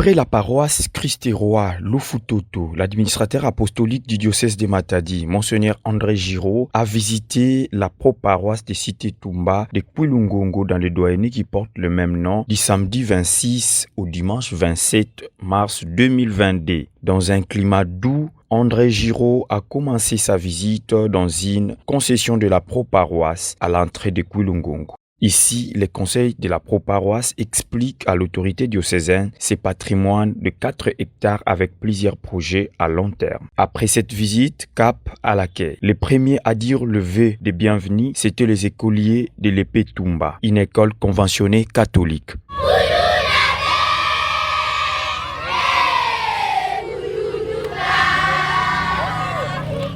Après la paroisse Christ-et-Roi Lofutoto, l'administrateur apostolique du diocèse de Matadi, Monseigneur André Giraud, a visité la pro-paroisse de Cité Tumba de Kwilungongo dans le doyenné qui porte le même nom du samedi 26 au dimanche 27 mars 2022. Dans un climat doux, André Giraud a commencé sa visite dans une concession de la pro-paroisse à l'entrée de Kwilungongo. Ici, les conseils de la pro-paroisse expliquent à l'autorité diocésaine ses patrimoines de 4 hectares avec plusieurs projets à long terme. Après cette visite, cap à l'accueil. Les premiers à dire le vœu de bienvenue, c'étaient les écoliers de l'épée Tumba, une école conventionnée catholique.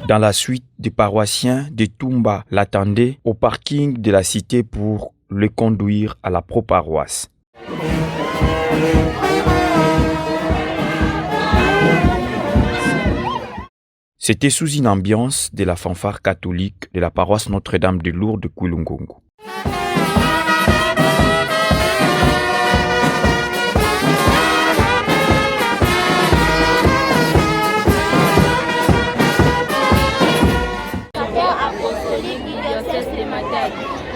Dans la suite, des paroissiens de Tumba l'attendaient au parking de la cité pour le conduire à la pro-paroisse. C'était sous une ambiance de la fanfare catholique de la paroisse Notre-Dame de Lourdes de Kwilungongo.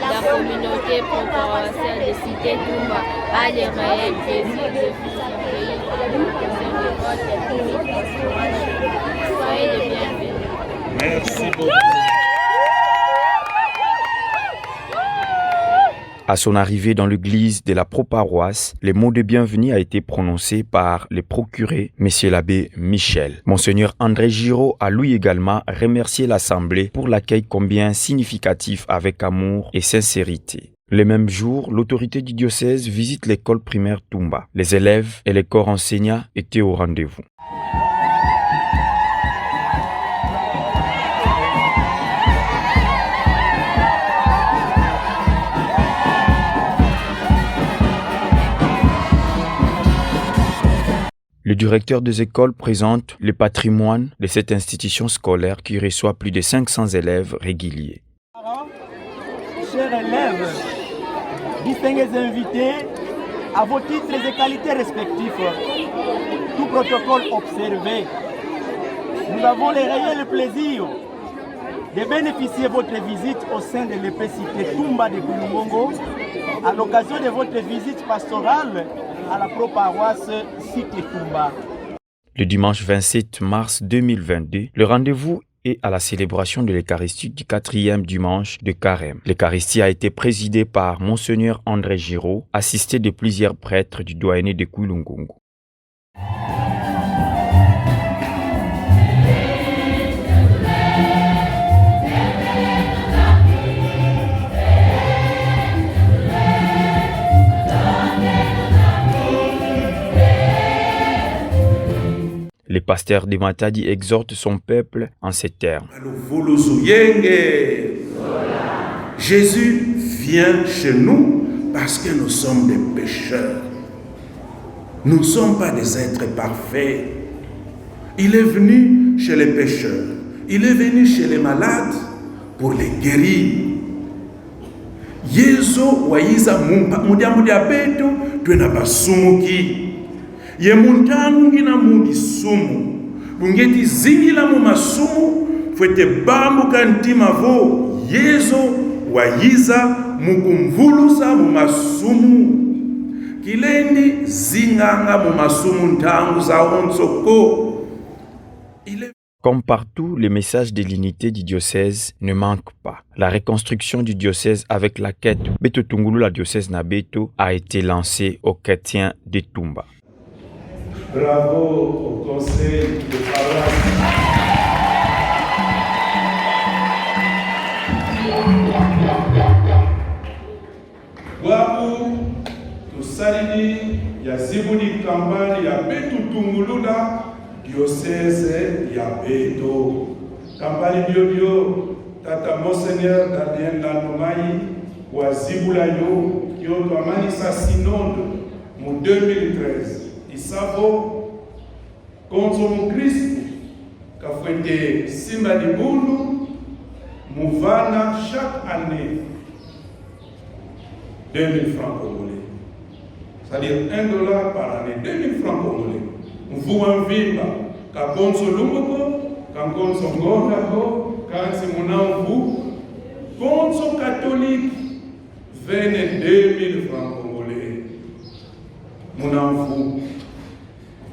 La communauté pro-paroissiale de Cité Tumba a les réels plaisirs de soyez les bienvenus. Merci beaucoup. À son arrivée dans l'église de la pro-paroisse, le mot de bienvenue a été prononcé par le procuré, M. l'abbé Michel. Monseigneur André Giraud a lui également remercié l'Assemblée pour l'accueil combien significatif avec amour et sincérité. Le même jour, l'autorité du diocèse visite l'école primaire Tumba. Les élèves et les corps enseignants étaient au rendez-vous. Le directeur des écoles présente le patrimoine de cette institution scolaire qui reçoit plus de 500 élèves réguliers. Chers élèves, distingués invités, à vos titres et qualités respectifs, tout protocole observé, nous avons le réel plaisir de bénéficier de votre visite au sein de l'épée-cité Tumba de Kwilungongo à l'occasion de votre visite pastorale à la pro-paroisse Cité Tumba. Le dimanche 27 mars 2022, le rendez-vous est à la célébration de l'Eucharistie du 4e dimanche de Carême. L'Eucharistie a été présidée par Monseigneur André Giraud, assisté de plusieurs prêtres du doyenné de Kwilungongo. Le pasteur de Matadi exhorte son peuple en ces termes. Jésus vient chez nous parce que nous sommes des pécheurs. Nous ne sommes pas des êtres parfaits. Il est venu chez les pécheurs. Il est venu chez les malades pour les guérir. Yesu waiza mudiamudia betu twena basumuki. Ye muntangu ngina mundi sumu. Bungeti zingila mu masumu fwete bambu kantima vo Yesu waiza mukumvulusa mu masumu. Kilendi zinganga mu masumu ntangu za onzoko. Comme partout, le message de l'unité du diocèse ne manque pas. La reconstruction du diocèse avec la quête Beto Tungulu, la diocèse Nabeto, a été lancée aux chrétiens de Tumba. Bravo au conseil de paroisse. Wabu tusalini ya zibuni kambani ya Beto Tungulula diocèse ya Beto. Kampani bio tata Monseigneur Daniel Landomai wa zibula yo kyoto amanisa synode mu 2013. Isavo contre mon Christ kafwete simba libundu mouvana chaque année 2000 francs congolais. c'est-à-dire $1 par année, 2000 francs congolais. Vous en vivez, quand on se loue, quand on se gomme, quand c'est mon vous, quand on catholique, 22 000 francs congolais. Mon enfant,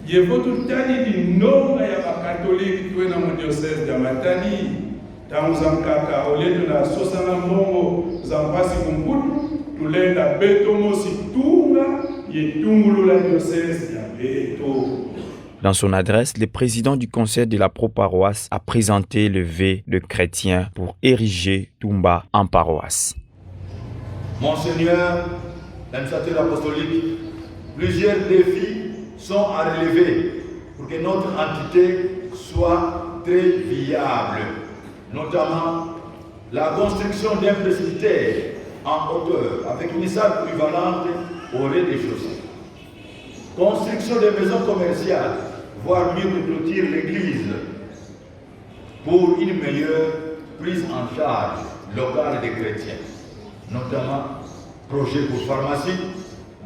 il faut tout le temps dire non à la catholique qui est dans mon diocèse de Matadi. Dans un caca, au lieu de la Sosanambongo, Zampasi Kumputu, tout l'aide à Betomo Situnga, et tout la diocèse de Beto. Dans son adresse, le président du conseil de la pro-paroisse a présenté le vœu de chrétiens pour ériger Toumba en paroisse. Monseigneur, l'administrateur apostolique, plusieurs défis sont à relever pour que notre entité soit très viable, notamment la construction d'un presbytère en hauteur avec une salle polyvalente au rez-de-chaussée, construction de maisons commerciales, voire mieux que clôture l'église pour une meilleure prise en charge locale des chrétiens, notamment projet pour pharmacie,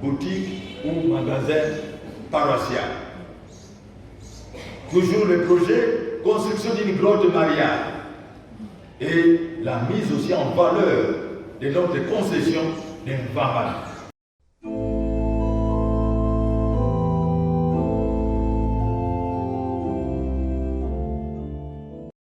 boutique ou magasin paroissial. Toujours le projet, construction d'une grotte mariale et la mise aussi en valeur de notre concession d'un Vamana.